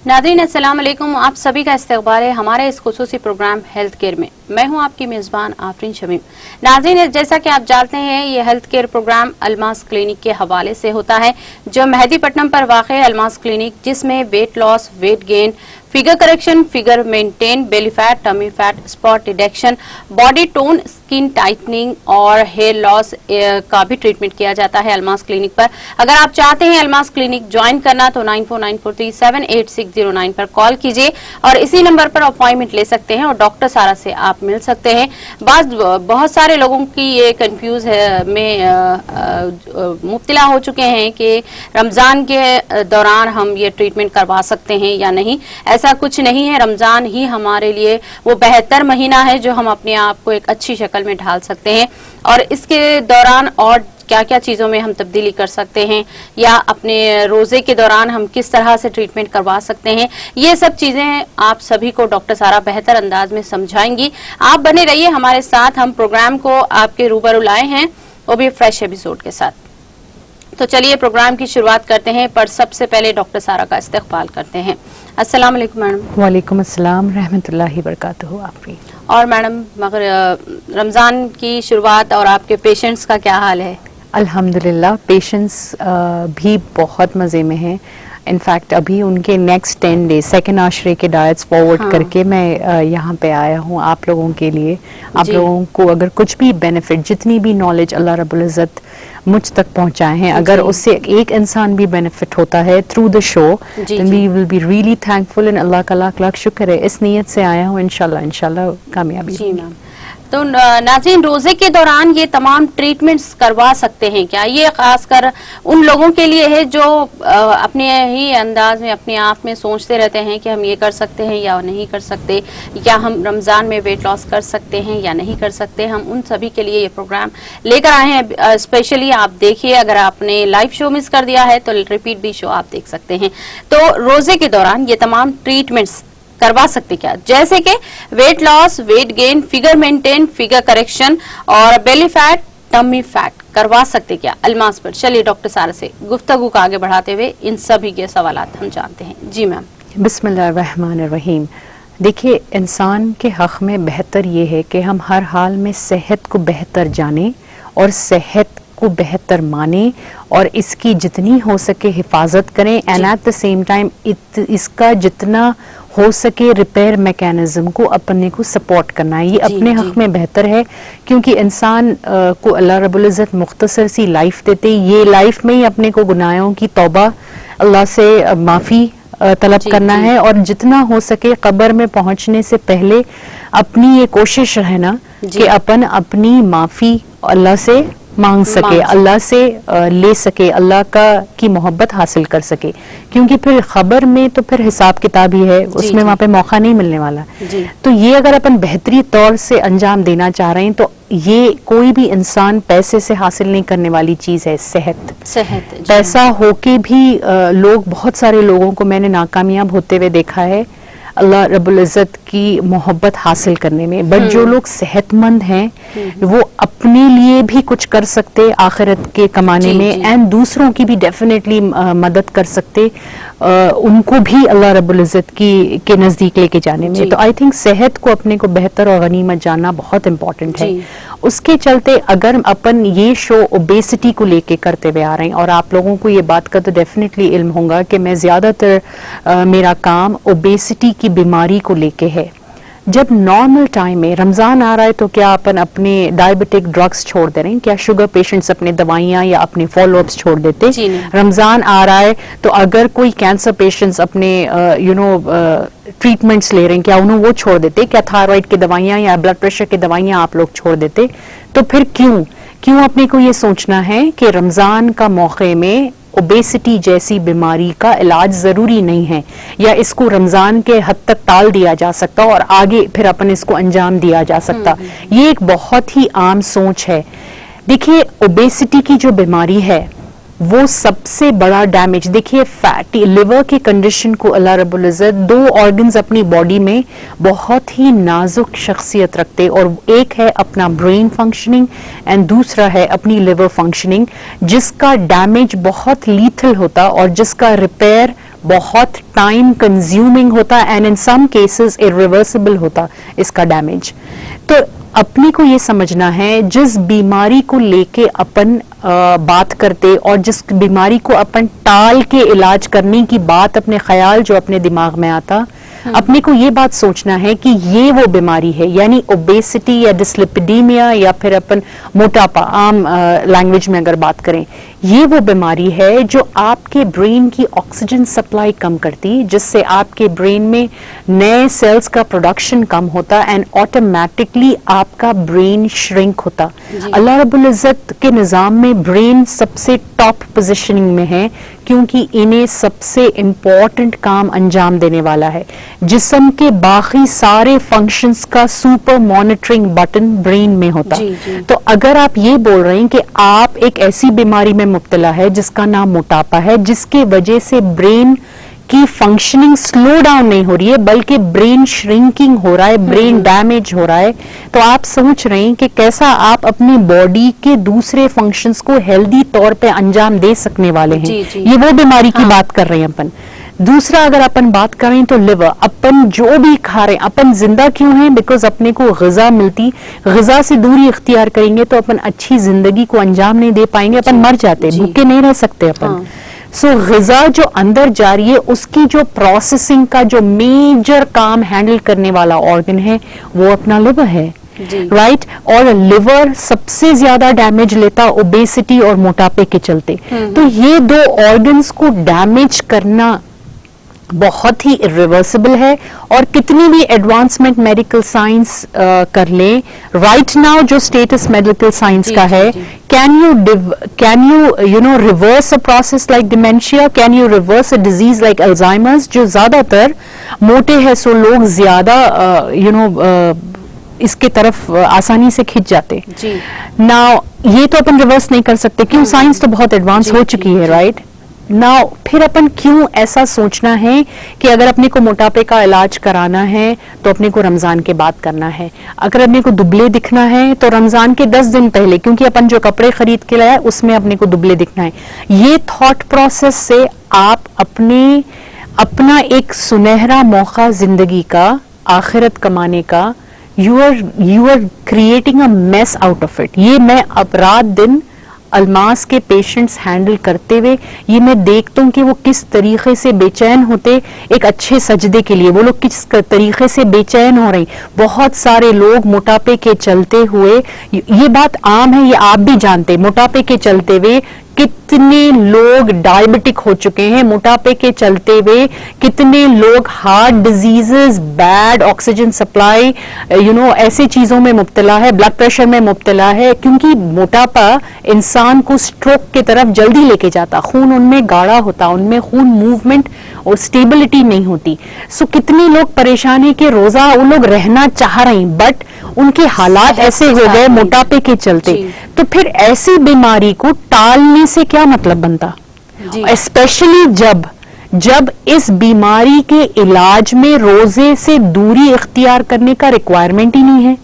नाज़रीन अस्सलाम वालेकुम, आप सभी का इस्तकबाल है हमारे इस खुसूसी प्रोग्राम हेल्थ केयर में। मैं हूं आपकी मेज़बान आफरीन शमीम। नाज़रीन, जैसा कि आप जानते हैं ये health care program Almas clinic के हवाले से होता है, जो मेहदीपट्टनम पर वाक़ है अलमास क्लिनिक, जिसमें weight loss, weight gain, figure correction, figure maintain, belly fat, tummy fat, spot detection, body tone, skin tightening और हेयर लॉस का भी ट्रीटमेंट किया जाता है अलमास क्लिनिक पर। अगर आप चाहते हैं अलमास क्लिनिक ज्वाइन करना तो 9494378609 पर कॉल कीजिए और इसी नंबर पर अपॉइंटमेंट ले सकते हैं और डॉक्टर सारा से आप मिल सकते हैं। बहुत सारे लोगों की ये कंफ्यूज में मुब्तला हो चुके हैं कि रमजान के दौरान हम ये ट्रीटमेंट करवा सकते हैं या नहीं। ऐसा कुछ नहीं है, रमजान ही हमारे लिए वो बेहतर महीना है जो हम अपने आप को एक अच्छी शक्ल में ढाल सकते हैं और इसके दौरान और क्या क्या चीज़ों में हम तब्दीली कर सकते हैं या अपने रोज़े के दौरान हम किस तरह से ट्रीटमेंट करवा सकते हैं, ये सब चीज़ें आप सभी को डॉक्टर सारा बेहतर अंदाज में समझाएंगी। आप बने रहिए हमारे साथ, हम प्रोग्राम को आपके रूबरू लाए हैं वो भी फ्रेश एपिसोड के साथ। तो चलिए प्रोग्राम की शुरुआत करते हैं, पर सबसे पहले डॉक्टर सारा का इस्तकबाल करते हैं। अस्सलाम वालेकुम मैडम। वालेकुम अस्सलाम रहमतुल्लाहि बरकातहू। आपकी और मैडम, मगर रमज़ान की शुरुआत और आपके पेशेंट्स का क्या हाल है? अल्हम्दुलिल्लाह पेशेंट्स भी बहुत मज़े में हैं। इनफैक्ट अभी उनके नेक्स्ट 10 डेज सेकेंड आशरे के डाइट्स फॉरवर्ड करके मैं यहाँ पे आया हूँ आप लोगों के लिए। आप लोगों को अगर कुछ भी बेनिफिट, जितनी भी नॉलेज अल्लाह रब्बुल इज़्ज़त मुझ तक पहुँचाए हैं, अगर उससे एक इंसान भी बेनिफिट होता है through the show, then we will be really thankful and Allah का लाख लाख शुक्र है। इस नीयत से आया हूँ, इंशाल्लाह कामयाबी। जी मैम। तो नाज़रीन, रोजे के दौरान ये तमाम ट्रीटमेंट्स करवा सकते हैं क्या? ये खासकर उन लोगों के लिए है जो अपने ही अंदाज में अपने आप में सोचते रहते हैं कि हम ये कर सकते हैं या नहीं कर सकते, या हम रमज़ान में वेट लॉस कर सकते हैं या नहीं कर सकते। हम उन सभी के लिए ये प्रोग्राम लेकर आए हैं स्पेशली। आप देखिए, अगर आपने लाइव शो मिस कर दिया है तो रिपीट भी शो आप देख सकते हैं। तो रोजे के दौरान ये तमाम ट्रीटमेंट्स करवा सकते क्या, जैसे कि wait loss, weight gain, figure maintain, figure correction और बेली फैट, टमी फैट करवा सकते क्या अलमास पर? चलिए डॉक्टर सारा से गुफ्तगू को आगे बढ़ाते हुए इन सभी के सवालात हम जानते हैं। जी मैम। बिस्मिल्लाहिर्रहमानिर्रहीम। देखिए, इंसान के हक में बेहतर ये है कि हम हर हाल में सेहत को बेहतर जाने और सेहत को बेहतर माने और इसकी जितनी हो सके हिफाजत करें and at the same time इसका जितना हो सके रिपेयर मैकेनिज्म को अपने को सपोर्ट करना है। ये अपने हक में बेहतर है, क्योंकि इंसान को अल्लाह रब्बुल इज़्ज़त मुख्तसर सी लाइफ देते, ये लाइफ में ही अपने को गुनाहों की तौबा, अल्लाह से माफ़ी तलब करना है और जितना हो सके कब्र में पहुंचने से पहले अपनी ये कोशिश रहना कि अपन अपनी माफ़ी अल्लाह से मांग सके, अल्लाह से ले सके, अल्लाह की मोहब्बत हासिल कर सके, क्योंकि फिर खबर में तो फिर हिसाब किताब ही है, उसमें वहाँ पे मौका नहीं मिलने वाला। तो ये अगर अपन बेहतरी तौर से अंजाम देना चाह रहे हैं तो ये कोई भी इंसान पैसे से हासिल नहीं करने वाली चीज़ है। सेहत पैसा होके भी लोग, बहुत सारे लोगों को मैंने नाकामयाब होते हुए देखा है अल्लाह रब्बुल इज़्ज़त की मोहब्बत हासिल करने में। बट जो लोग सेहतमंद हैं वो अपने लिए भी कुछ कर सकते आखिरत के कमाने में एंड दूसरों की भी डेफिनेटली मदद कर सकते, उनको भी अल्लाह रब्बुल इज़्ज़त के नज़दीक लेके जाने में। तो आई थिंक सेहत को अपने को बेहतर और गनीमत जानना बहुत इम्पोर्टेंट है। उसके चलते अगर अपन ये शो ओबेसिटी को लेके करते हुए आ रहे हैं, और आप लोगों को ये बात का तो डेफिनेटली इल्म होगा कि मैं ज़्यादातर मेरा काम ओबेसिटी की बीमारी को लेके है। जब नॉर्मल टाइम में रमज़ान आ रहा है तो क्या अपन अपने डायबिटिक ड्रग्स छोड़ दे रहे हैं? क्या शुगर पेशेंट्स अपने दवाइयाँ या अपने फॉलोअप्स छोड़ देते? रमज़ान आ रहा है तो अगर कोई कैंसर पेशेंट्स अपने ट्रीटमेंट्स ले रहे हैं, क्या उन्हें वो छोड़ देते? क्या थायराइड की दवाइयाँ या ब्लड प्रेशर की दवाइयाँ आप लोग छोड़ देते? तो फिर क्यों अपने को ये सोचना है कि रमज़ान का मौके में ओबेसिटी जैसी बीमारी का इलाज ज़रूरी नहीं है, या इसको रमज़ान के हद तक टाल दिया जा सकता और आगे फिर अपन इसको अंजाम दिया जा सकता? ये एक बहुत ही आम सोच है। देखिए, ओबेसिटी की जो बीमारी है वो सबसे बड़ा डैमेज, देखिए फैटी लिवर की कंडीशन को अल्लाह रब्बुल इज़्ज़त, दो ऑर्गन्स अपनी बॉडी में बहुत ही नाजुक शख्सियत रखते, और एक है अपना ब्रेन फंक्शनिंग एंड दूसरा है अपनी लिवर फंक्शनिंग, जिसका डैमेज बहुत लीथल होता और जिसका रिपेयर بہت ٹائم کنزیومنگ ہوتا and in some cases irreversible ہوتا اس کا ڈیمیج. تو اپنے کو یہ سمجھنا ہے جس بیماری کو لے کے اپن بات کرتے اور جس بیماری کو اپن ٹال کے علاج کرنے کی بات اپنے خیال جو اپنے دماغ میں آتا, اپنے کو یہ بات سوچنا ہے کہ یہ وہ بیماری ہے, یعنی اوبیسٹی یا ڈسلپیڈیمیا یا پھر اپن موٹاپا عام لینگویج میں اگر بات کریں, یہ وہ بیماری ہے جو آپ کے برین کی آکسیجن سپلائی کم کرتی, جس سے آپ کے برین میں نئے سیلز کا پروڈکشن کم ہوتا اینڈ آٹومیٹکلی آپ کا برین شرنک ہوتا. اللہ رب العزت کے نظام میں برین سب سے ٹاپ پوزیشننگ میں ہے کیونکہ انہیں سب سے امپورٹنٹ کام انجام دینے والا ہے. جسم کے باقی سارے فنکشنز کا سپر مانیٹرنگ بٹن برین میں ہوتا. تو اگر آپ یہ بول رہے ہیں کہ آپ ایک ایسی بیماری میں مبتلا ہے جس کا نام موٹاپا ہے, جس کی وجہ سے برین کی فنکشننگ سلو ڈاؤن نہیں ہو رہی ہے بلکہ برین شرنکنگ ہو رہا ہے, برین ڈیمیج ہو رہا ہے, تو آپ سوچ رہے ہیں کہ کیسا آپ اپنی باڈی کے دوسرے فنکشنز کو ہیلدی طور پہ انجام دے سکنے والے ہیں. یہ وہ بیماری کی بات کر رہے ہیں اپن. دوسرا اگر اپن بات کریں تو لیور, اپن جو بھی کھا رہے ہیں, اپن زندہ کیوں ہیں؟ بیکاز اپنے کو غذا ملتی, غذا سے دوری اختیار کریں گے تو اپن اچھی زندگی کو انجام نہیں دے پائیں گے, اپن مر جاتے, بھوکے نہیں رہ سکتے اپن. سو غذا جو اندر جا رہی ہے اس کی جو پروسیسنگ کا جو میجر کام ہینڈل کرنے والا آرگن ہے وہ اپنا لیور ہے, رائٹ. اور لیور سب سے زیادہ ڈیمیج لیتا اوبیسٹی اور موٹاپے کے چلتے. تو یہ دو آرگنز کو ڈیمیج کرنا بہت ہی irreversible ہے. اور کتنی بھی ایڈوانسمنٹ میڈیکل سائنس کر لیں, رائٹ ناؤ جو اسٹیٹس میڈیکل سائنس کا ہے, can you reverse a process like dementia, can you reverse a disease like Alzheimer's, جو زیادہ تر موٹے ہیں سو لوگ زیادہ اس کے طرف آسانی سے کھنچ جاتے. Now یہ تو اپن ریورس نہیں کر سکتے کیوں, سائنس تو بہت ایڈوانس ہو چکی ہے, رائٹ. Now پھر اپن کیوں ایسا سوچنا ہے کہ اگر اپنے کو موٹاپے کا علاج کرانا ہے تو اپنے کو رمضان کے بعد کرنا ہے, اگر اپنے کو دبلے دکھنا ہے تو رمضان کے 10 دن پہلے, کیونکہ اپن جو کپڑے خرید کے لائے اس میں اپنے کو دبلے دکھنا ہے. یہ تھاٹ پروسیس سے آپ اپنا ایک سنہرا موقع زندگی کا, آخرت کمانے کا, you are creating a mess out of it. یہ میں اب رات دن الماس کے پیشنٹس ہینڈل کرتے ہوئے یہ میں دیکھتا ہوں کہ وہ کس طریقے سے بے چین ہوتے ایک اچھے سجدے کے لیے, وہ لوگ کس طریقے سے بے چین ہو رہے ہیں. بہت سارے لوگ موٹاپے کے چلتے ہوئے, یہ بات عام ہے, یہ آپ بھی جانتے, موٹاپے کے چلتے ہوئے کتنے لوگ ڈائبٹک ہو چکے ہیں, موٹاپے کے چلتے ہوئے کتنے لوگ heart diseases, bad oxygen supply, ایسی چیزوں میں مبتلا ہے, بلڈ پریشر میں مبتلا ہے, کیونکہ موٹاپا انسان کو سٹروک کی طرف جلدی لے کے جاتا, خون ان میں گاڑھا ہوتا, ان میں خون موومنٹ اور سٹیبلٹی نہیں ہوتی. سو کتنے لوگ پریشان ہیں کہ روزہ وہ لوگ رہنا چاہ رہے ہیں بٹ ان کے حالات ایسے ہو گئے موٹاپے کے چلتے. تو پھر ایسی بیماری کو ٹالنے سے کیا مطلب بنتا, اسپیشلی جب اس بیماری کے علاج میں روزے سے دوری اختیار کرنے کا ریکوائرمنٹ ہی نہیں ہے.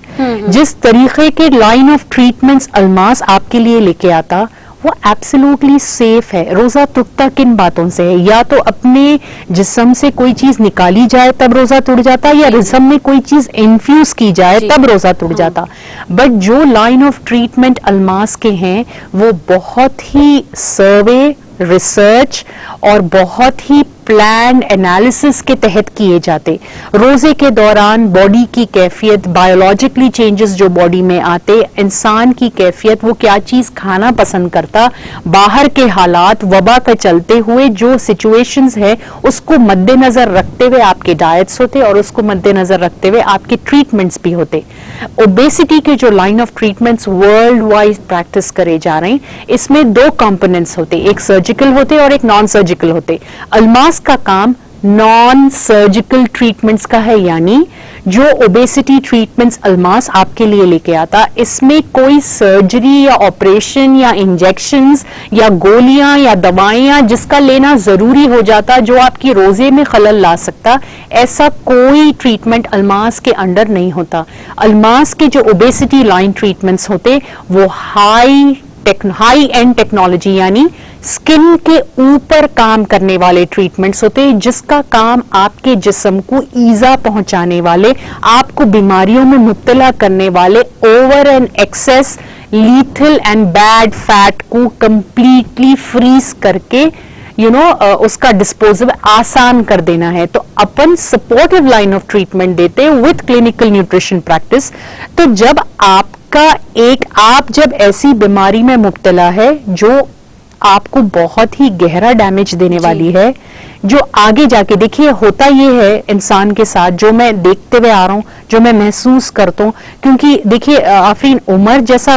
جس طریقے کے لائن آف ٹریٹمنٹس الماس آپ کے لیے لے کے آتا وہ ایبسلوٹلی سیف ہے. روزہ ٹوٹتا کن باتوں سے ہے, یا تو اپنے جسم سے کوئی چیز نکالی جائے تب روزہ ٹوٹ جاتا, یا جسم میں کوئی چیز انفیوز کی جائے تب روزہ ٹوٹ جاتا. بٹ جو لائن آف ٹریٹمنٹ الماس کے ہیں وہ بہت ہی سروے, ریسرچ اور بہت ہی پلانڈ انالیسس کے تحت کیے جاتے. روزے کے دوران باڈی کی کیفیت, بایولوجیکلی چینجز جو باڈی میں آتے, انسان کی کیفیت, وہ کیا چیز کھانا پسند کرتا, باہر کے حالات, وبا کا چلتے ہوئے جو سچویشنز ہے اس کو مد نظر رکھتے ہوئے آپ کے ڈائٹس ہوتے اور اس کو مد نظر رکھتے ہوئے آپ کے ٹریٹمنٹس بھی ہوتے. اوبیسٹی کے جو line of treatments worldwide practice کرے جا رہے ہیں, اس میں 2 کمپوننٹس ہوتے, ایک سرجیکل ہوتے اور ایک نان سرجیکل ہوتے. الماس کا کام نان سرجیکل ٹریٹمنٹس کا ہے, یعنی جو اوبیسٹی ٹریٹمنٹس الماس آپ کے لیے لے کے آتا اس میں کوئی سرجری یا آپریشن یا انجیکشنز یا گولیاں یا دوائیاں جس کا لینا ضروری ہو جاتا جو آپ کی روزے میں خلل لا سکتا, ایسا کوئی ٹریٹمنٹ الماس کے انڈر نہیں ہوتا. الماس کے جو اوبیسٹی لائن ٹریٹمنٹس ہوتے وہ ہائی हाई एंड टेक्नोलॉजी यानी स्किन के ऊपर काम करने वाले ट्रीटमेंट्स होते हैं, जिसका काम आपके जिस्म को ईजा पहुंचाने वाले, आपको बीमारियों में मुब्तला करने वाले over and excess lethal and bad fat को कंप्लीटली फ्रीज करके उसका डिस्पोजल आसान कर देना है। तो अपन सपोर्टिव लाइन ऑफ ट्रीटमेंट देते हैं विथ क्लिनिकल न्यूट्रिशन प्रैक्टिस। तो जब आप जब ऐसी बीमारी में मुब्तला है जो आपको बहुत ही गहरा डैमेज देने वाली है, जो आगे जाके देखिए होता ये है इंसान के साथ, जो मैं देखते हुए आ रहा हूँ, जो मैं महसूस करता हूँ, क्योंकि देखिए आफरीन, उम्र जैसा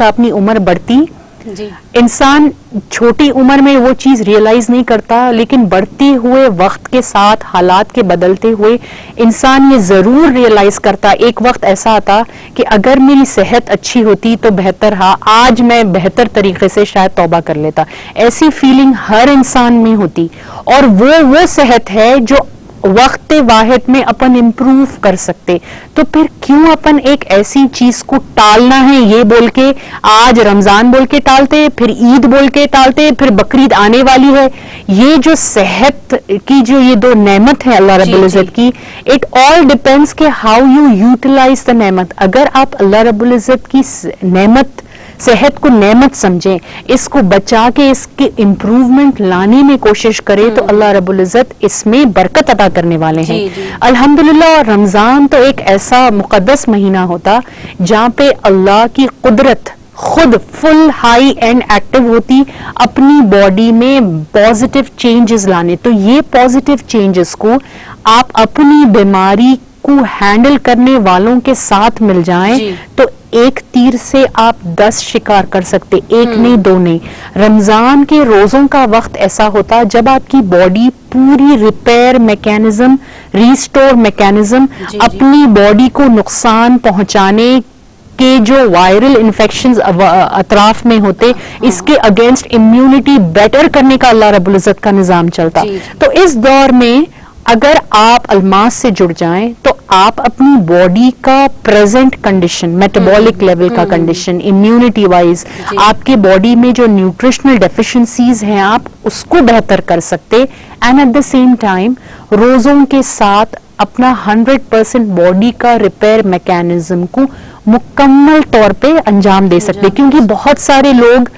अपनी उम्र बढ़ती जी, इंसान छोटी उम्र में वो चीज रियलाइज नहीं करता, लेकिन बढ़ते हुए वक्त के साथ, हालात के बदलते हुए इंसान ये जरूर रियलाइज करता। एक वक्त ऐसा आता कि अगर मेरी सेहत अच्छी होती तो बेहतर, आज मैं बेहतर तरीके से शायद तौबा कर लेता। ऐसी फीलिंग हर इंसान में होती, और वो सेहत है जो वक्त वाहिद में अपन इम्प्रूव कर सकते। तो फिर क्यों अपन एक ऐसी चीज को टालना है, ये बोल के आज रमजान बोल के टालते, फिर ईद बोल के टालते, फिर बकरीद आने वाली है। ये जो सेहत की जो ये दो नेमत है अल्लाह रब्बुल इज्जत की, इट ऑल डिपेंड्स के हाउ यू यूटिलाइज द नेमत। अगर आप अल्लाह रब्बुल इज्जत की नेमत, सेहत को नेमत समझें, इसको बचा के इसके इम्प्रूवमेंट लाने में कोशिश करें, तो अल्लाह रब्बुल इज्जत इसमें बरकत अता करने वाले हैं। अल्हम्दुलिल्लाह, रमजान तो एक ऐसा मुकद्दस महीना होता जहाँ पे अल्लाह की कुदरत खुद फुल हाई एंड एक्टिव होती अपनी बॉडी में पॉजिटिव चेंजेस लाने। तो ये पॉजिटिव चेंजेस को आप अपनी बीमारी को हैंडल करने वालों के साथ मिल जाएं तो एक तीर से आप 10 शिकार कर सकते, एक नहीं, दो नहीं। रमजान के रोजों का वक्त ऐसा होता जब आपकी बॉडी पूरी रिपेयर मैकेनिज्म, रिस्टोर मैकेनिज्म, अपनी बॉडी को नुकसान पहुंचाने के जो वायरल इन्फेक्शंस अतराफ में होते, इसके अगेंस्ट इम्यूनिटी बेटर करने का अल्लाह रब्बुल इज्जत का निजाम चलता। तो इस दौर में अगर आप अल्मास से जुड़ जाएं तो आप अपनी बॉडी का प्रेजेंट कंडीशन, मेटाबॉलिक लेवल का कंडीशन, इम्यूनिटी वाइज, आपके बॉडी में जो न्यूट्रिशनल डेफिशिएंसीज हैं आप उसको बेहतर कर सकते, and at the same time रोजों के साथ अपना 100% बॉडी का रिपेयर मैकेनिज्म को मुकम्मल तौर पे अंजाम दे सकते। क्योंकि बहुत सारे लोग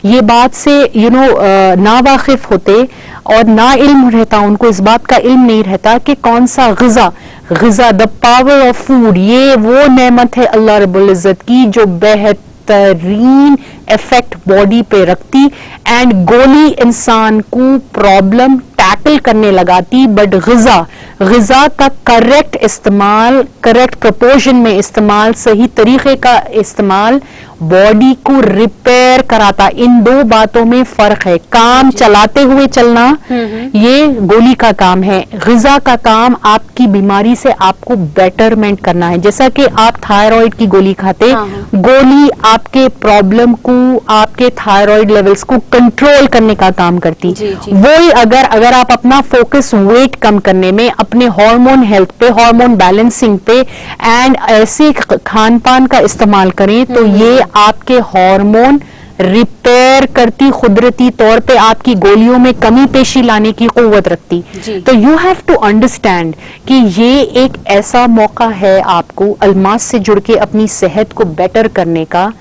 ये बात से ना वाकिफ होते और ना इल्म रहता, उनको इस बात का इल्म नहीं रहता कि कौन सा ग़िज़ा द पावर ऑफ फूड, ये वो नेमत है अल्लाह रब्बुल इज्जत की जो बेहतरीन इफेक्ट बॉडी पे रखती, एंड गोली इंसान को प्रॉब्लम टैकल करने लगाती। बट ग़िज़ा का करेक्ट इस्तेमाल, करेक्ट प्रोपोर्शन में इस्तेमाल, सही तरीके का इस्तेमाल बॉडी को रिपेयर कराता। इन दो बातों में फर्क है। काम चलाते हुए चलना ये गोली का काम है, ग़िज़ा का काम आपकी बीमारी से आपको बेटरमेंट करना है। जैसा कि आप थायराइड की गोली खाते, गोली आपके प्रॉब्लम को, आपके थायराइड लेवल्स को कंट्रोल करने का काम करती। वही अगर आप अपना फोकस वेट कम करने में, अपने हार्मोन हेल्थ पे, हार्मोन बैलेंसिंग पे एंड ऐसे खान पान का इस्तेमाल करें तो ये आपके हार्मोन रिपेयर करती, कुदरती तौर पे आपकी गोलियों में कमी पेशी लाने की कुव्वत रखती। तो यू हैव टू अंडरस्टैंड कि ये एक ऐसा मौका है आपको अल्मास से जुड़ के अपनी सेहत को बेटर करने का,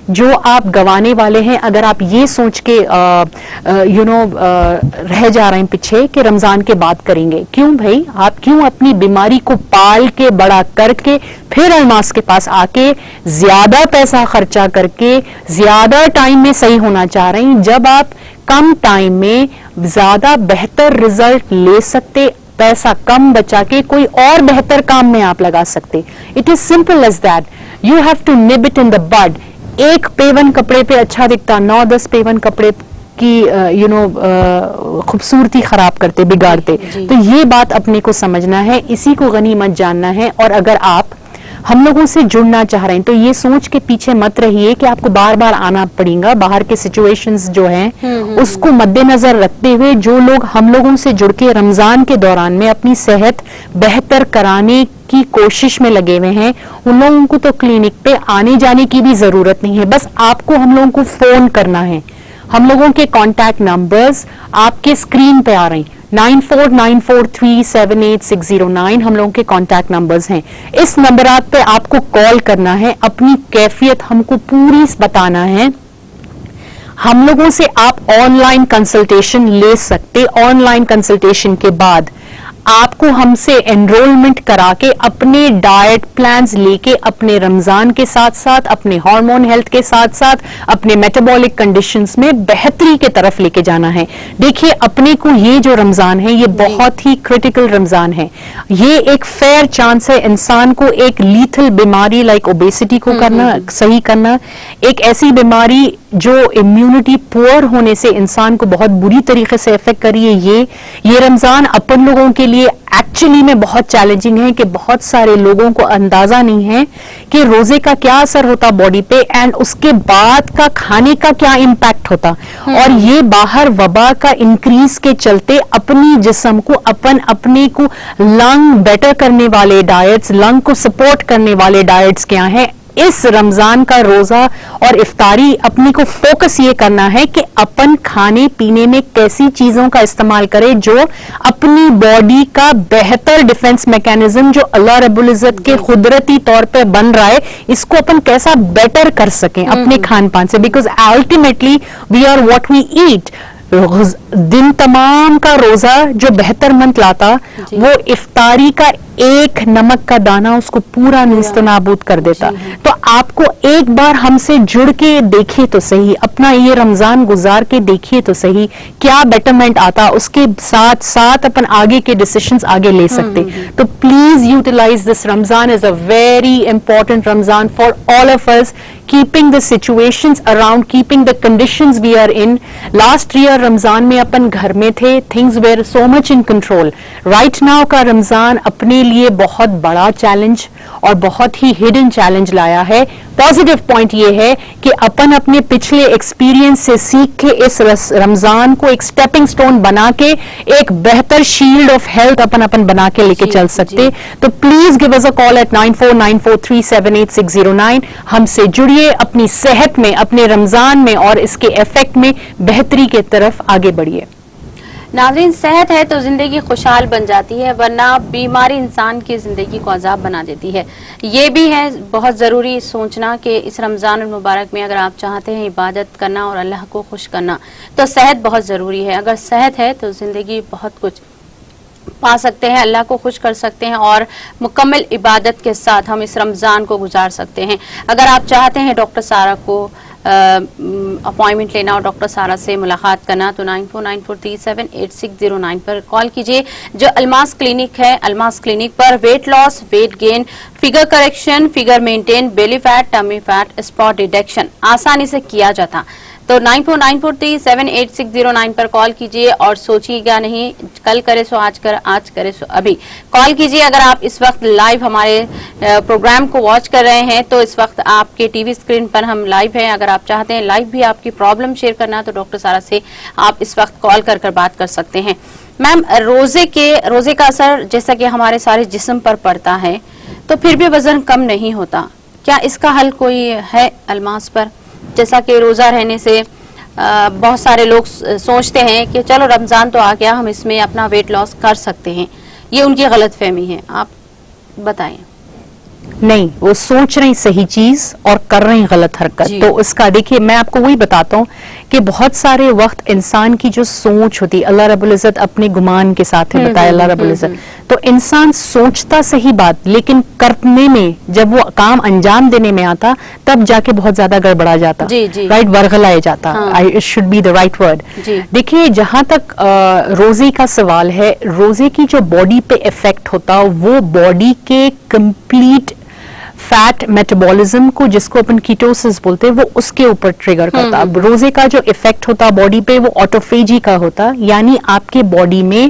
जो आप गंवाने वाले हैं अगर आप ये सोच के रह जा रहे हैं पीछे कि रमजान के बाद करेंगे। क्यों भाई, आप क्यों अपनी बीमारी को पाल के बड़ा करके फिर अल्मास के पास आके ज्यादा पैसा खर्चा करके ज्यादा टाइम में सही होना चाह रहे हैं, जब आप कम टाइम में ज्यादा बेहतर रिजल्ट ले सकते, पैसा कम बचा के कोई और बेहतर काम में आप लगा सकते। It is simple as that. You have to nip it in the bud. एक पेवन कपड़े पे अच्छा दिखता, 9-10 पेवन कपड़े की खूबसूरती खराब करते, बिगाड़ते। तो ये बात अपने को समझना है, इसी को गनीमत जानना है। और अगर आप ہم لوگوں سے جڑنا چاہ رہے ہیں. تو یہ سوچ کے پیچھے مت رہیے کہ آپ کو بار بار آنا پڑے گا. باہر کے سچویشنز جو ہیں اس کو مد نظر رکھتے ہوئے جو لوگ ہم لوگوں سے جڑ کے رمضان کے دوران میں اپنی صحت بہتر کرانے کی کوشش میں لگے ہوئے ہیں, ان لوگوں کو تو کلینک پہ آنے جانے کی بھی ضرورت نہیں ہے. بس آپ کو ہم لوگوں کو فون کرنا ہے. ہم لوگوں کے کانٹیکٹ نمبرز آپ کے اسکرین پہ آ رہے ہیں. 9494378609 ہم لوگوں کے کانٹیکٹ نمبرز ہیں. اس نمبرات پہ آپ کو کال کرنا ہے, اپنی کیفیت ہم کو پوری بتانا ہے. ہم لوگوں سے آپ آن لائن کنسلٹیشن لے سکتے. آن لائن کنسلٹیشن کے بعد آپ کو ہم سے انرولمنٹ کرا کے اپنے ڈائٹ پلانز لے کے اپنے رمضان کے ساتھ ساتھ اپنے ہارمون ہیلتھ کے ساتھ ساتھ اپنے میٹابولک کنڈیشنز میں بہتری کے طرف لے کے جانا ہے. دیکھیے اپنے کو یہ جو رمضان ہے یہ بہت ہی کریٹیکل رمضان ہے. یہ ایک فیئر چانس ہے انسان کو ایک لیتھل بیماری لائک اوبیسٹی کو کرنا صحیح کرنا, ایک ایسی بیماری جو امیونٹی پور ہونے سے انسان کو بہت بری طریقے سے افیکٹ کری ہے. یہ رمضان اپن لوگوں کے لیے ایکچولی میں بہت چیلنجنگ ہے کہ بہت سارے لوگوں کو اندازہ نہیں ہے کہ روزے کا کیا اثر ہوتا باڈی پہ اینڈ اس کے بعد کا کھانے کا کیا امپیکٹ ہوتا. اور یہ باہر وبا کا انکریز کے چلتے اپنی جسم کو اپنے کو لنگ بیٹر کرنے والے ڈائٹس, لنگ کو سپورٹ کرنے والے ڈائٹس کیا ہیں. اس رمضان کا روزہ اور افطاری اپنے کو فوکس یہ کرنا ہے کہ اپن کھانے پینے میں کیسی چیزوں کا استعمال کرے جو اپنی باڈی کا بہتر ڈیفنس میکینزم جو اللہ رب العزت کے قدرتی طور پہ بن رہا ہے اس کو اپن کیسا بیٹر کر سکیں اپنے کھان پان سے. Because ultimately we are what we eat. دن تمام کا روزہ جو بہتر منت لاتا وہ افطاری کا ایک نمک کا دانہ اس کو پورا نیست و نابود کر دیتا. تو آپ کو ایک بار ہم سے جڑ کے دیکھیے تو صحیح, اپنا یہ رمضان گزار کے دیکھیے تو صحیح کیا بیٹرمنٹ آتا. اس کے ساتھ ساتھ اپن آگے کے ڈیسیشنز آگے لے سکتے. تو please utilize this Ramzan is a very important Ramzan for all of us. keeping the situations around, keeping the conditions we are in. Last year رمضان میں اپن گھر میں تھے, things were so much in control. Right now کا رمضان اپنے لیے بہت بڑا چیلنج اور بہت ہی ہڈن چیلنج لایا ہے. پازیٹیو پوائنٹ یہ ہے کہ اپن اپنے پچھلے ایکسپیرینس سے سیکھ کے اس رمضان کو ایک سٹیپنگ سٹون بنا کے ایک بہتر شیلڈ آف ہیلتھ اپن بنا کے لے کے چل سکتے. تو please give us a call at 9494378609. ہم سے جڑیے, اپنی صحت میں, اپنے رمضان میں اور اس کے افیکٹ میں بہتری کے طرف آگے بڑھیے. ناظرین, صحت ہے تو زندگی خوشحال بن جاتی ہے, ورنہ بیماری انسان کی زندگی کو عذاب بنا دیتی ہے. یہ بھی ہے بہت ضروری سوچنا کہ اس رمضان المبارک میں اگر آپ چاہتے ہیں عبادت کرنا اور اللہ کو خوش کرنا تو صحت بہت ضروری ہے. اگر صحت ہے تو زندگی بہت کچھ پا سکتے ہیں, اللہ کو خوش کر سکتے ہیں اور مکمل عبادت کے ساتھ ہم اس رمضان کو گزار سکتے ہیں. اگر آپ چاہتے ہیں ڈاکٹر سارہ کو اپوائنٹمنٹ لینا اور ڈاکٹر سارہ سے ملاقات کرنا تو 9494378609 پر کال کیجیے. جو الماس کلینک ہے, الماس کلینک پر weight loss, weight gain, figure correction, figure maintain, belly fat, tummy fat, spot detection آسانی سے کیا جاتا. تو 9494378609 پر کال کیجیے اور سوچیے گا نہیں کل کرے سو آج کرے سو ابھی. کال کیجیے. اگر آپ اس وقت لائیو ہمارے پروگرام کو واچ کر رہے ہیں تو اس وقت آپ کے ٹی وی اسکرین پر ہم لائیو ہیں. اگر آپ چاہتے ہیں لائیو بھی آپ کی پرابلم شیئر کرنا تو ڈاکٹر سارہ سے آپ اس وقت کال کر بات کر سکتے ہیں. میم, روزے کا اثر جیسا کہ ہمارے سارے جسم پر پڑتا ہے تو پھر بھی وزن کم نہیں ہوتا, کیا اس کا حل کوئی ہے الماس پر؟ جیسا کہ روزہ رہنے سے بہت سارے لوگ سوچتے ہیں کہ چلو رمضان تو آ گیا, ہم اس میں اپنا ویٹ لاس کر سکتے ہیں. یہ ان کی غلط فہمی ہے, آپ بتائیں. نہیں, وہ سوچ رہے ہیں صحیح چیز اور کر رہے ہیں غلط حرکت. تو اس کا دیکھیے میں آپ کو وہی بتاتا ہوں کہ بہت سارے وقت انسان کی جو سوچ ہوتی, اللہ رب العزت اپنے گمان کے ساتھ بتایا اللہ رب العزت, تو انسان سوچتا صحیح بات لیکن کرنے میں جب وہ کام انجام دینے میں آتا تب جا کے بہت زیادہ گڑبڑا جاتا, رائٹ, ورغلائے جاتا. It should be the right word. دیکھیے جہاں تک روزے کا سوال ہے, روزے کی جو باڈی پہ افیکٹ ہوتا وہ باڈی کے کمپلیٹ فیٹ میٹابولزم کو, جس کو اپن کیٹوسس بولتے ہیں, وہ اس کے اوپر ٹریگر کرتا. اب روزے کا جو افیکٹ ہوتا باڈی پہ وہ آٹوفیجی کا ہوتا, یعنی آپ کے باڈی میں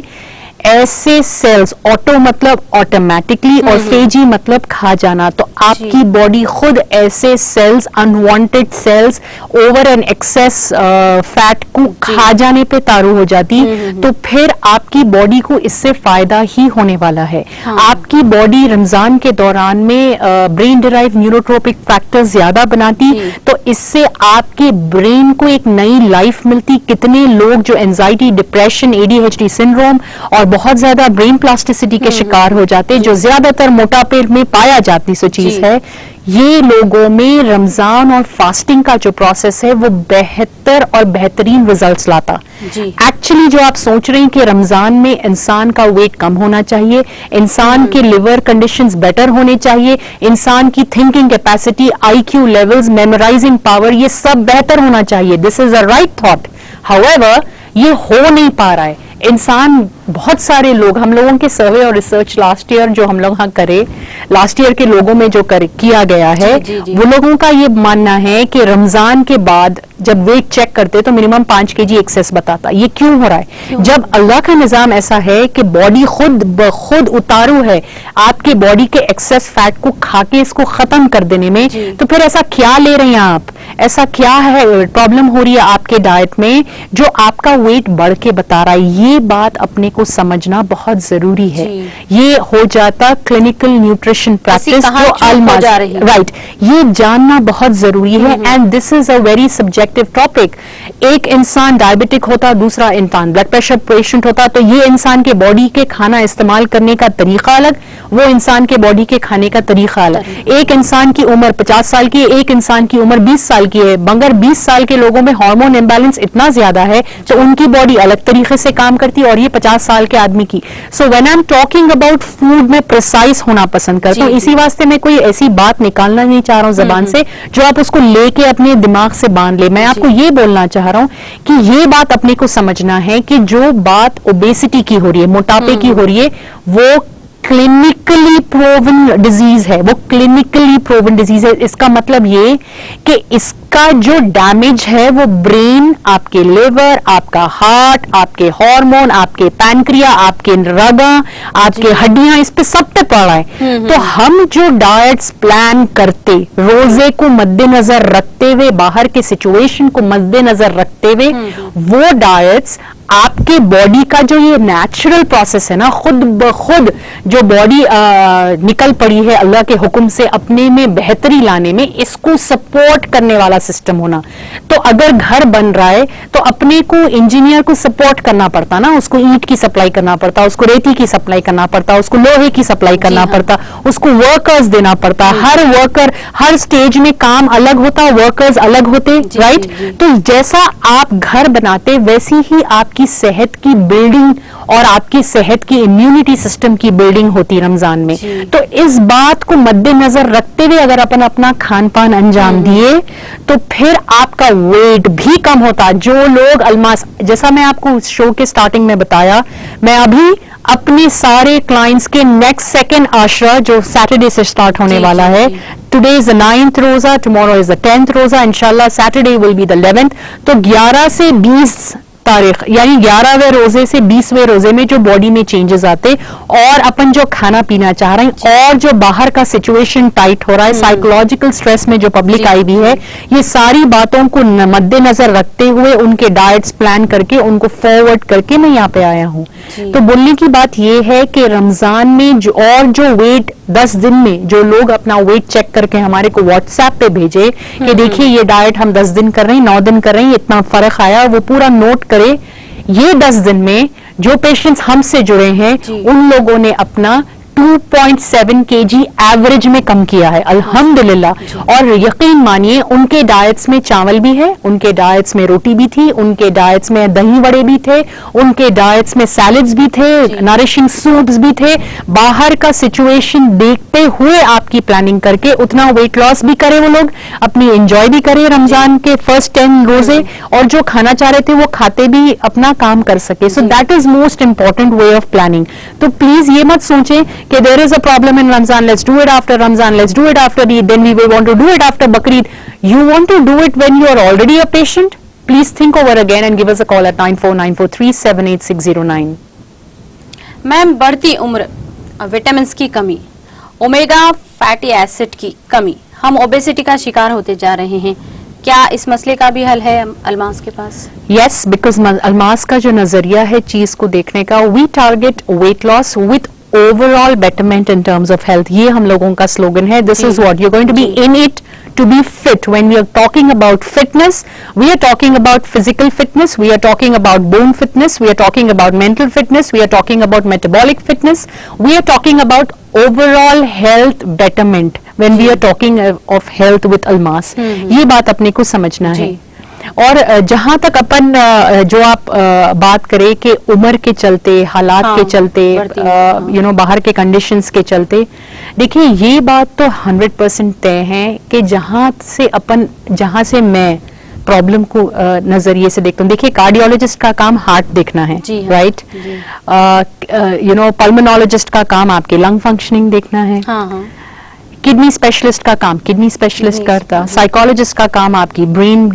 ऐसे सेल्स, ऑटो मतलब ऑटोमेटिकली और फेजी मतलब खा जाना, तो आपकी बॉडी खुद ऐसे cells, unwanted cells, over and excess fat को खा जाने पे तारू हो जाती, तो फिर आपकी बॉडी को इससे फायदा ही होने वाला है। आपकी बॉडी रमजान के दौरान में ब्रेन डिराइव न्यूरोट्रोपिक फैक्टर्स ज्यादा बनाती, तो इससे आपके ब्रेन को एक नई लाइफ मिलती। कितने लोग जो एंजाइटी, डिप्रेशन, ADHD सिंड्रोम और बहुत ज्यादा ब्रेन प्लास्टिसिटी के शिकार हो जाते, जो ज्यादातर मोटापे में पाया जाती सो चीज है, ये लोगों में रमजान और फास्टिंग का जो प्रोसेस है वो बेहतर और बेहतरीन रिजल्ट्स लाता। एक्चुअली जो आप सोच रहे हैं कि रमजान में इंसान का वेट कम होना चाहिए, इंसान के लिवर कंडीशंस बेटर होने चाहिए, इंसान की thinking capacity, IQ levels, memorizing power, ये सब बेहतर होना चाहिए। This is a right thought. However ये हो नहीं पा रहा है। इंसान, बहुत सारे लोग, हम लोगों के सर्वे और रिसर्च लास्ट ईयर जो हम लोग यहाँ करे, लास्ट ईयर के लोगों में जो किया गया है, वो लोगों का ये मानना है कि रमजान के बाद जब वेट चेक करते तो मिनिमम 5 kg एक्सेस बताता। ये क्यों हो रहा है? जब अल्लाह का निजाम ऐसा है कि बॉडी खुद उतारू है आपके बॉडी के एक्सेस फैट को खा के इसको खत्म कर देने में, तो फिर ऐसा क्या ले रहे हैं आप? ऐसा क्या है प्रॉब्लम हो रही है आपके डाइट में जो आपका वेट बढ़ के बता रहा है? ये बात अपने को समझना बहुत जरूरी है। ये हो जाता क्लिनिकल न्यूट्रिशन प्रैक्टिस जो अलमाज, राइट, ये जानना बहुत जरूरी है। And this is a very subjective topic. एक इंसान डायबिटिक होता, दूसरा इंसान ब्लड प्रेशर पेशेंट होता, तो ये इंसान के बॉडी के खाना इस्तेमाल करने का तरीका अलग, वो इंसान के बॉडी के खाने का तरीका अलग। एक इंसान की उम्र 50 साल की है, एक इंसान की उम्र 20 साल की है, मगर 20 साल के लोगों में हार्मोन इम्बैलेंस इतना ज्यादा है तो उनकी बॉडी अलग तरीके से काम करती है, और ये 50 साल के आदमी की। So when I am talking about food में प्रिसाइज होना पसंद करता हूँ। इसी वास्ते मैं कोई ऐसी बात निकालना नहीं चाह रहा हूँ जबान से जो आप उसको लेके अपने दिमाग से बांध ले। मैं आपको ये बोलना चाह रहा हूँ कि ये बात अपने को समझना है कि जो बात ओबेसिटी की हो रही है, मोटापे की हो रही है, वो क्लिनिकली प्रूवन डिजीज है। वो क्लिनिकली प्रूवन डिजीज है। इसका मतलब ये कि इसका जो डैमेज है वो ब्रेन, आपके लिवर, आपका हार्ट, आपके हार्मोन, आपके पैनक्रिया, आपके रगा, आपके हड्डियां, इस पे सब पे पड़ रहा है। तो हम जो डाइट्स प्लान करते, रोजे को मद्देनजर रखते हुए, बाहर के सिचुएशन को मद्देनजर रखते हुए, वो डाइट्स आपके बॉडी का जो ये नेचुरल प्रोसेस है ना, खुद ब खुद जो बॉडी निकल पड़ी है अल्लाह के हुक्म से अपने में बेहतरी लाने में, इसको सपोर्ट करने वाला सिस्टम होना। तो अगर घर बन रहा है तो अपने को इंजीनियर को सपोर्ट करना पड़ता ना, उसको ईंट की सप्लाई करना पड़ता, उसको रेती की सप्लाई करना पड़ता, उसको लोहे की सप्लाई करना पड़ता, उसको वर्कर्स देना पड़ता। हर वर्कर हर स्टेज में काम अलग होता, वर्कर्स अलग होते, राइट। तो जैसा आप घर बनाते वैसी ही आपकी सेहत की बिल्डिंग और आपकी सेहत की इम्यूनिटी सिस्टम की बिल्डिंग होती रमजान में। तो इस बात को मद्देनजर रखते हुए अगर अपन अपना खान पान अंजाम दिए तो फिर आपका वेट भी कम होता। जो लोग अलमास, जैसा मैं आपको शो के स्टार्टिंग में बताया, मैं अभी अपने सारे क्लाइंट्स के नेक्स्ट सेकंड आशरा जो सैटरडे से स्टार्ट होने वाला है, टुडे इज द 9th रोजा, टुमारो इज द 10th रोजा, इंशाल्लाह Saturday will be the 11th। तो 11 से 20 तारीख यानी 11वें रोजे से 20वें रोजे में जो बॉडी में चेंजेस आते और अपन जो खाना पीना चाह रहे हैं और जो बाहर का सिचुएशन टाइट हो रहा है, साइकोलॉजिकल स्ट्रेस में जो पब्लिक आई हुई है, ये सारी बातों को मद्देनजर रखते हुए उनके डाइट्स प्लान करके उनको फॉरवर्ड करके मैं यहाँ पे आया हूँ। तो बोलने की बात ये है कि रमजान में जो वेट 10 दिन में जो लोग अपना वेट चेक करके हमारे को व्हाट्सएप पे भेजे कि देखिए ये डाइट हम 10 दिन कर रहे हैं, 9 दिन कर रहे हैं, इतना फर्क आया, वो पूरा नोट करे। ये 10 दिन में जो पेशेंट्स हमसे जुड़े हैं उन लोगों ने अपना 2.7 kg एवरेज में कम किया है, अल्हम्दुलिल्लाह। और यकीन मानिए उनके डाइट्स में चावल भी है, उनके डाइट्स में रोटी भी थी, उनके डाइट्स में दही वड़े भी थे, उनके डाइट्स में सैलेड्स भी थे, नरिशिंग सूप्स भी थे। बाहर का सिचुएशन देखते हुए आपकी प्लानिंग करके उतना वेट लॉस भी करे वो लोग, अपनी एंजॉय भी करे रमजान के फर्स्ट 10 रोजे, और जो खाना चाह रहे थे वो खाते भी अपना काम कर सके। So that is most important way of planning. तो प्लीज ये मत सोचें कि there is a problem in Ramzan, let's do it after Ramzan, let's do it after Eid, then we will want to do it after Bakrid. You want to do it when you are already a patient? Please think over again and give us a call at 9494378609. Ma'am बढ़ती उम्र, vitamins की कमी, omega fatty acid की कमी, हम obesity का शिकार होते जा रहे हैं, क्या इस मसले का भी हल है अलमास के पास? यस, बिकॉज अलमास का जो नजरिया है चीज को देखने का, we target weight loss with overall betterment in terms of health, ये हम लोगों का स्लोगन है. This is what you are going to be in it to be fit. When we are talking about fitness, we are talking about physical fitness, we are talking about bone fitness, we are talking about mental fitness, we are talking about metabolic fitness, we are talking about overall health betterment when we are talking of health with Almas. ये बात अपने को समझना है. और जहां तक अपन जो आप बात करें कि उम्र के चलते, हालात के चलते, बाहर के कंडीशंस के चलते, देखिए ये बात तो 100% तय है कि जहां से मैं प्रॉब्लम को नजरिए से देखता हूँ. देखिए कार्डियोलॉजिस्ट का काम हार्ट देखना है, राइट? पल्मोनोलॉजिस्ट का काम आपके लंग फंक्शनिंग देखना है. किडनी स्पेशलिस्ट का काम किडनी स्पेशलिस्ट करता. साइकोलॉजिस्ट का काम आपकी ब्रेन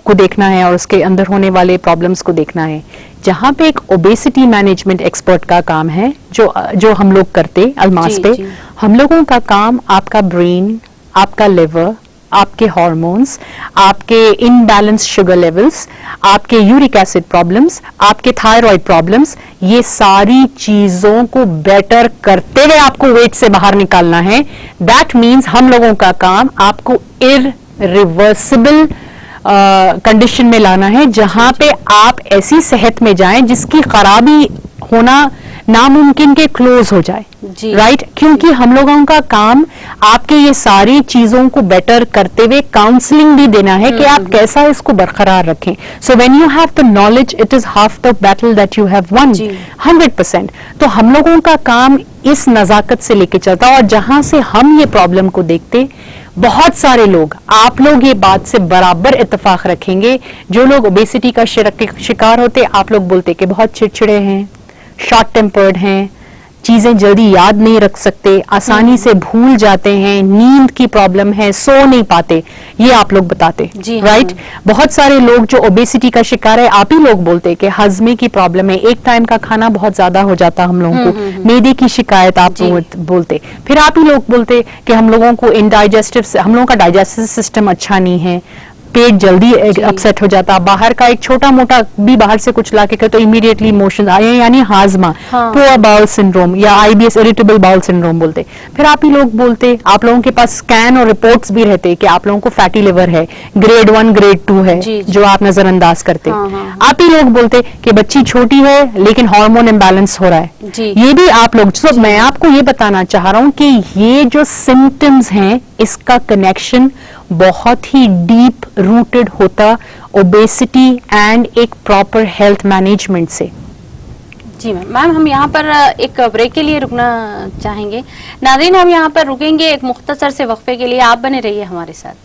को देखना है और उसके अंदर होने वाले प्रॉब्लम्स को देखना है. जहां पे एक ओबेसिटी मैनेजमेंट एक्सपर्ट का काम है, जो हम लोग करते अलमास पे, हम लोगों का काम आपका ब्रेन, आपका लिवर, आपके हार्मोन्स, आपके इनबैलेंस शुगर लेवल्स, आपके यूरिक एसिड प्रॉब्लम्स, आपके थायराइड प्रॉब्लम्स, ये सारी चीजों को बेटर करते हुए आपको वेट से बाहर निकालना है. दैट मीन्स हम लोगों का काम आपको इररिवर्सिबल कंडीशन में लाना है, जहां पे आप ऐसी सेहत में जाएं जिसकी खराबी होना नामुमकिन के क्लोज हो जाए, राइट? क्योंकि हम लोगों का काम आपके ये सारी चीजों को बेटर करते हुए काउंसलिंग भी देना है कि आप कैसा इसको बरकरार रखें. So when you have the knowledge, it is half the battle that you have one. 100%. तो हम लोगों का काम इस नजाकत से लेके चलता. और जहां से हम ये प्रॉब्लम को देखते, बहुत सारे लोग, आप लोग ये बात से बराबर इत्तेफाक रखेंगे, जो लोग ओबेसिटी का शिकार होते, आप लोग बोलते कि बहुत चिड़चिड़े हैं, शॉर्ट टेम्पर्ड हैं, चीजें जल्दी याद नहीं रख सकते, आसानी से भूल जाते हैं, नींद की प्रॉब्लम है, सो नहीं पाते, ये आप लोग बताते, राइट? बहुत सारे लोग जो ओबेसिटी का शिकार है, आप ही लोग बोलते कि हजमे की प्रॉब्लम है, एक टाइम का खाना बहुत ज्यादा हो जाता हम लोगों को, मैदे की शिकायत आप बोलते. फिर आप ही लोग बोलते कि हम लोगों को हम लोगों का डाइजेस्टिव सिस्टम अच्छा नहीं है, पेट जल्दी अपसेट हो जाता. बाहर का एक छोटा मोटा भी बाहर से कुछ लाके कर तो इमीडिएटली इमोशंस आए, यानी हाजमा, पुअर बाउल सिंड्रोम या IBS इरिटेबल बाउल सिंड्रोम बोलते. फिर आप ही लोग बोलते, आप लोगों के पास स्कैन और रिपोर्ट्स भी रहते कि आप लोगों को फैटी लिवर है, ग्रेड 1 ग्रेड 2 है, जो आप नजरअंदाज करते. आप ही लोग बोलते कि बच्ची छोटी है लेकिन हार्मोन इम्बैलेंस हो रहा है, ये भी आप लोग. तो मैं आपको ये बताना चाह रहा हूं कि ये जो सिम्टम्स हैं, इसका कनेक्शन बहुत ही डीप रूटेड होता ओबेसिटी एंड एक प्रॉपर हेल्थ मैनेजमेंट से. जी मैम, हम यहाँ पर एक ब्रेक के लिए रुकना चाहेंगे. नाज़रीन, हम यहाँ पर रुकेंगे एक मुख्तसर से वक्फे के लिए. आप बने रहिए हमारे साथ.